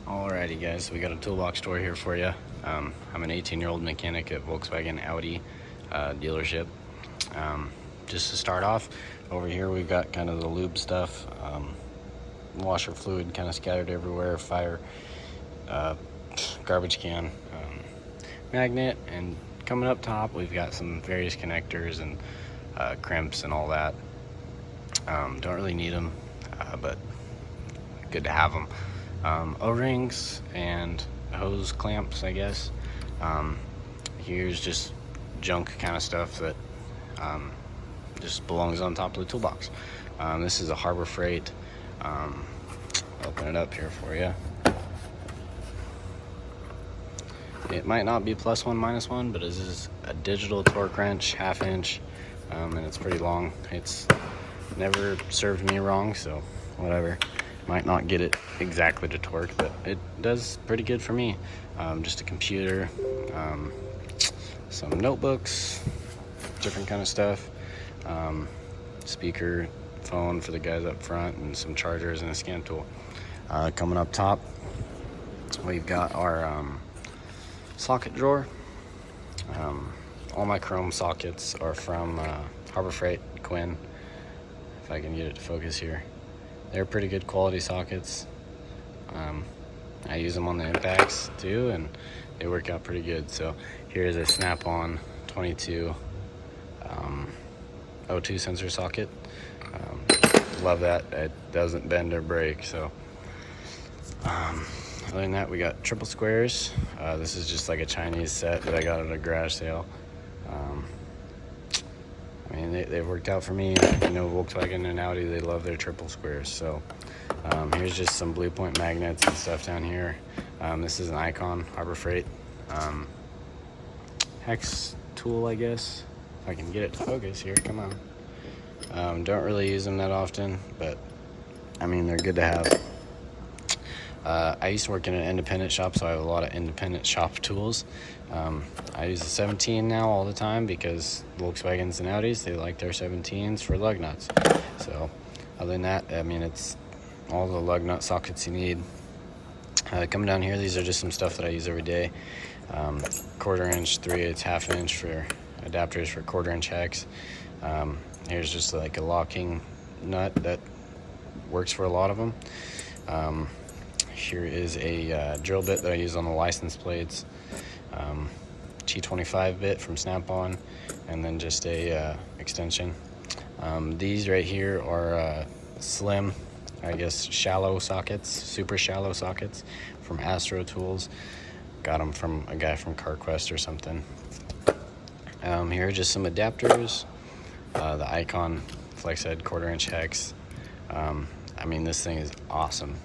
Alrighty guys, we got a toolbox tour here for you. I'm an 18-year-old mechanic at Volkswagen Audi dealership. Just to start off, over here we've got kind of the lube stuff, washer fluid kind of scattered everywhere, fire, garbage can, magnet, and coming up top we've got some various connectors and crimps and all that. Don't really need them, but good to have them. O-rings and hose clamps, I guess. Here's just junk kind of stuff that just belongs on top of the toolbox. This is a Harbor Freight. Open it up here for you. It might not be +1 -1, but this is a digital torque wrench, 1/2 inch, and it's pretty long. It's never served me wrong, so whatever. Might not get it exactly to torque, but it does pretty good for me. Just a computer, some notebooks, different kind of stuff, speaker, phone for the guys up front, and some chargers and a scan tool. Coming up top, we've got our socket drawer. All my chrome sockets are from Harbor Freight, Quinn. If I can get it to focus here. They're pretty good quality sockets. I use them on the impacts too, and they work out pretty good. So here's a Snap-on 22 O2 sensor socket. Love that. It doesn't bend or break. So other than that, we got triple squares. This is just like a Chinese set that I got at a garage sale. I mean, they've worked out for me. You know, Volkswagen and Audi, they love their triple squares. So here's just some Blue Point magnets and stuff down here. This is an Icon Harbor Freight hex tool, I guess. If I can get it to focus here, come on. Don't really use them that often, but I mean, they're good to have. I used to work in an independent shop, so I have a lot of independent shop tools. I use the 17 now all the time because Volkswagens and Audis, they like their 17s for lug nuts. So other than that, I mean, it's all the lug nut sockets you need. Coming down here, these are just some stuff that I use every day. 1/4 inch, 3/8, 1/2 inch for adapters for 1/4 inch hex. Here's just like a locking nut that works for a lot of them. Here is a drill bit that I use on the license plates. T25 bit from Snap-on, and then just a extension. These right here are slim, I guess, shallow sockets, super shallow sockets from Astro Tools. Got them from a guy from CarQuest or something. Here are just some adapters. The Icon FlexHead 1/4 inch hex. I mean, this thing is awesome.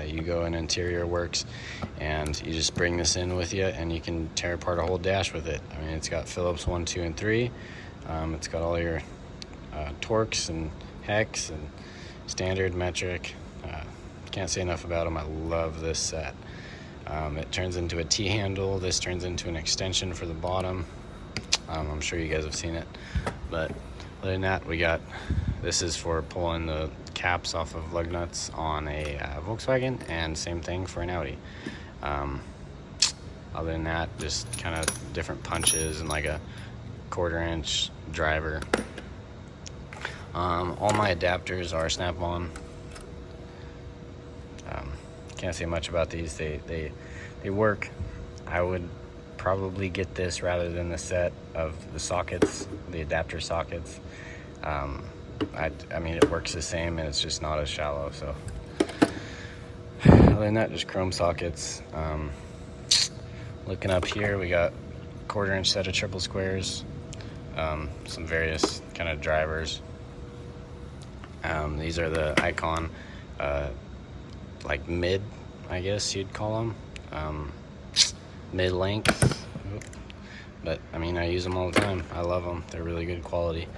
You go in Interior Works and you just bring this in with you, and you can tear apart a whole dash with it. I mean, it's got Phillips 1, 2, and 3. It's got all your torques and hex and standard, metric. Can't say enough about them. I love this set. It turns into a T-handle. This turns into an extension for the bottom. I'm sure you guys have seen it. But other than that, we got, this is for pulling the caps off of lug nuts on a Volkswagen, and same thing for an Audi. Other than that, just kind of different punches and like a 1/4 inch driver. All my adapters are Snap-on. Can't say much about these. They work. I would probably get this rather than the set of the sockets, the adapter sockets. I mean, it works the same, and it's just not as shallow. So other than that, just chrome sockets. Looking up here, we got 1/4 inch set of triple squares, some various kind of drivers. These are the Icon, like mid, I guess you'd call them, mid length. But I mean, I use them all the time. I love them. They're really good quality.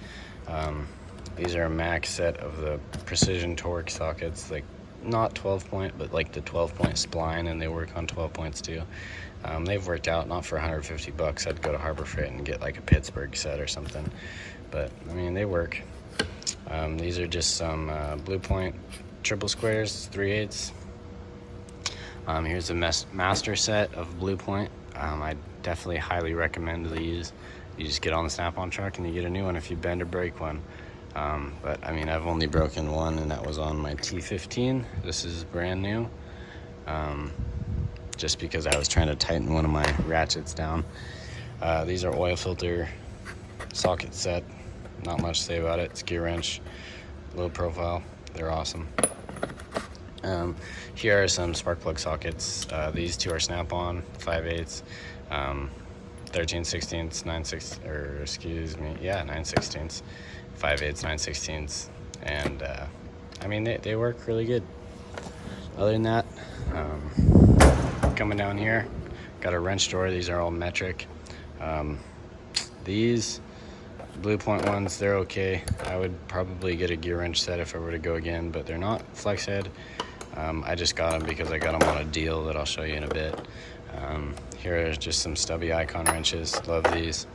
These are a max set of the precision torque sockets, like not 12 point, but like the 12 point spline, and they work on 12 points too. They've worked out. Not for 150 bucks. I'd go to Harbor Freight and get like a Pittsburgh set or something, but I mean, they work. These are just some Blue Point triple squares, 3/8. Here's a master set of Blue Point. I definitely highly recommend these. You just get on the Snap-on truck and you get a new one if you bend or break one. But I mean, I've only broken one, and that was on my T15. This is brand new. Just because I was trying to tighten one of my ratchets down. These are oil filter socket set. Not much to say about it. It's gear wrench, low profile. They're awesome. Here are some spark plug sockets. These two are Snap-on 5/8, 13/16, 9/6, or excuse me, yeah, 9/16, 5/8, 9/16, and I mean they work really good. Other than that, coming down here, got a wrench drawer. These are all metric. These Blue Point ones, they're okay. I would probably get a gear wrench set if I were to go again, but they're not flex head. I just got them because I got them on a deal that I'll show you in a bit. Here are just some stubby Icon wrenches. Love these.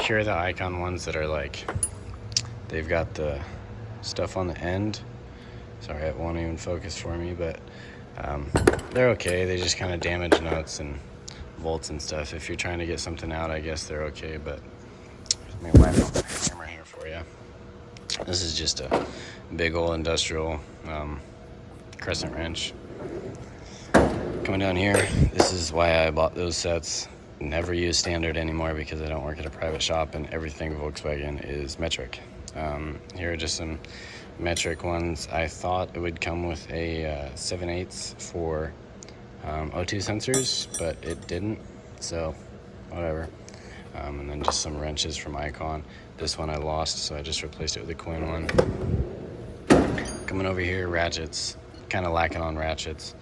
Here are the Icon ones that are like, they've got the stuff on the end. Sorry, it won't even focus for me, but they're okay. They just kind of damage nuts and bolts and stuff. If you're trying to get something out, I guess they're okay, but let me wipe off the camera here for you. This is just a big old industrial crescent wrench. Coming down here, this is why I bought those sets. Never use standard anymore because I don't work at a private shop and everything Volkswagen is metric. Here are just some metric ones. I thought it would come with a 7/8 for O2 sensors, but it didn't, so whatever. And then just some wrenches from Icon. This one I lost, so I just replaced it with a Quinn one. Coming over here, ratchets. Kind of lacking on ratchets.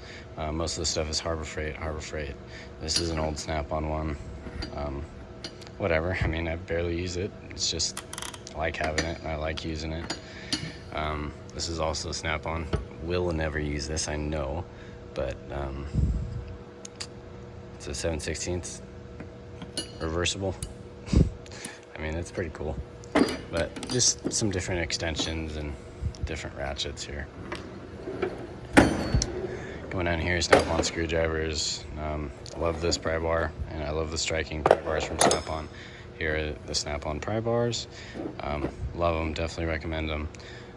Most of the stuff is Harbor Freight. This is an old Snap-on one. Whatever, I mean, I barely use it. It's just, I like having it, and I like using it. This is also Snap-on. Will never use this, I know, but it's a 7/16 reversible. I mean, it's pretty cool, but just some different extensions and different ratchets here. Going down here, Snap-on screwdrivers. I love this pry bar, and I love the striking pry bars from Snap-on. Here are the Snap-on pry bars. Love them, definitely recommend them.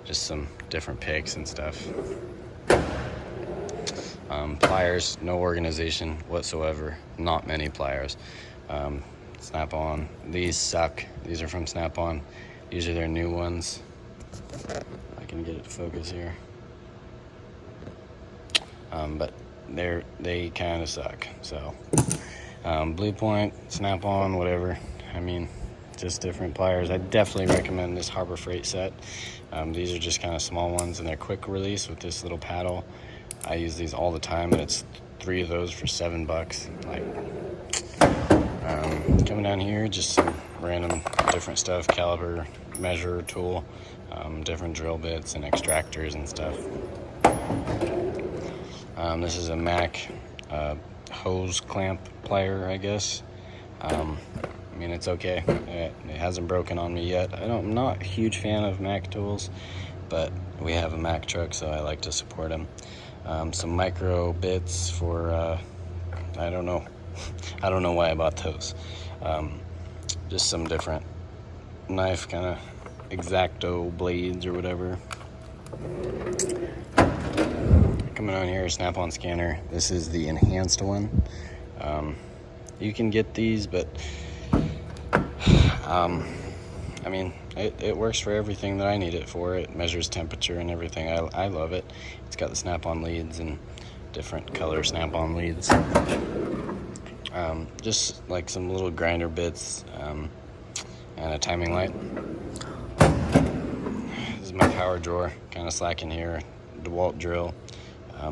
Just some different picks and stuff. Pliers, no organization whatsoever. Not many pliers. Snap-on. These suck. These are from Snap-on. These are their new ones. I can get it to focus here. But they kind of suck. So Blue Point, Snap-on, whatever. I mean, just different pliers. I definitely recommend this Harbor Freight set. These are just kind of small ones, and they're quick release with this little paddle. I use these all the time, and it's 3 of those for $7. Like, coming down here, just some random different stuff. Caliper, measure tool, different drill bits and extractors and stuff. This is a Mac hose clamp plier, I guess. I mean, it's okay. It hasn't broken on me yet. I'm not a huge fan of Mac tools, but we have a Mac truck, so I like to support them. Some micro bits for, I don't know. I don't know why I bought those. Just some different knife kind of X-Acto blades or whatever. Coming on here, Snap-on scanner. This is the enhanced one. You can get these, but I mean, it works for everything that I need it for. It measures temperature and everything. I love it. It's got the Snap-on leads and different color Snap-on leads. Just like some little grinder bits and a timing light. This is my power drawer, kind of slacking here. DeWalt drill,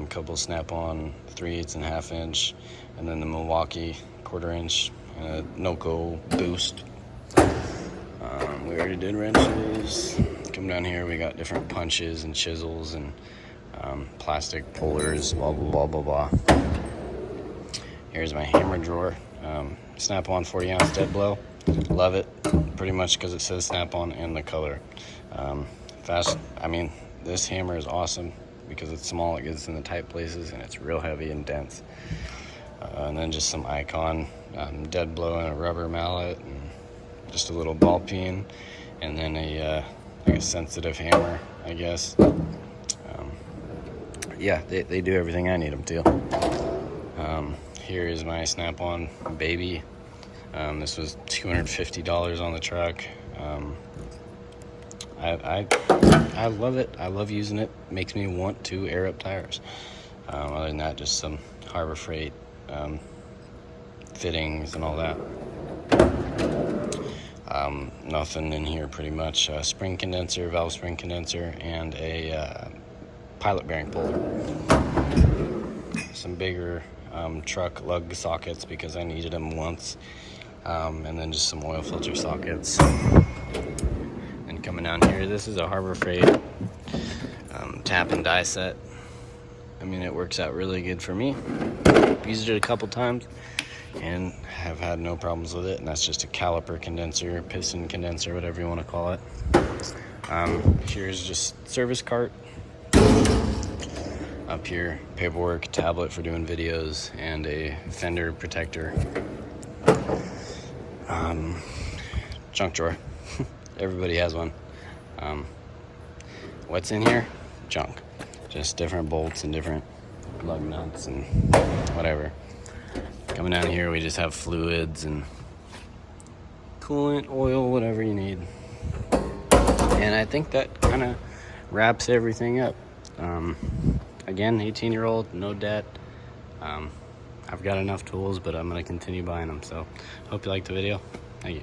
couple Snap-on 3/8 and 1/2 inch, and then the Milwaukee 1/4 inch, Noco boost. We already did wrenches. Come down here, we got different punches and chisels and plastic pullers, blah, blah, blah, blah, blah. Here's my hammer drawer. Snap-on 40 ounce dead blow. Love it, pretty much because it says Snap-on and the color. I mean, this hammer is awesome. because it's small, it gets in the tight places, and it's real heavy and dense. And then just some Icon dead blow and a rubber mallet, and just a little ball peen, and then like a sensitive hammer, I guess. Yeah, they do everything I need them to. Here is my Snap-on baby. This was $250 on the truck. I love it. I love using it. Makes me want to air up tires. Other than that, just some Harbor Freight fittings and all that. Nothing in here pretty much. Spring condenser, valve spring condenser, and a pilot bearing puller. Some bigger truck lug sockets because I needed them once. And then just some oil filter sockets. And coming down here, this is a Harbor Freight tap and die set. I mean, it works out really good for me. Used it a couple times and have had no problems with it. And that's just a caliper condenser, piston condenser, whatever you want to call it. Here's just service cart. Up here, paperwork, tablet for doing videos, and a fender protector. Junk drawer. Everybody has one. What's in here? Junk. Just different bolts and different lug nuts and whatever. Coming down here, we just have fluids and coolant, oil, whatever you need. And I think that kind of wraps everything up. Again, 18-year-old, no debt. I've got enough tools, but I'm going to continue buying them. So, hope you liked the video. Thank you.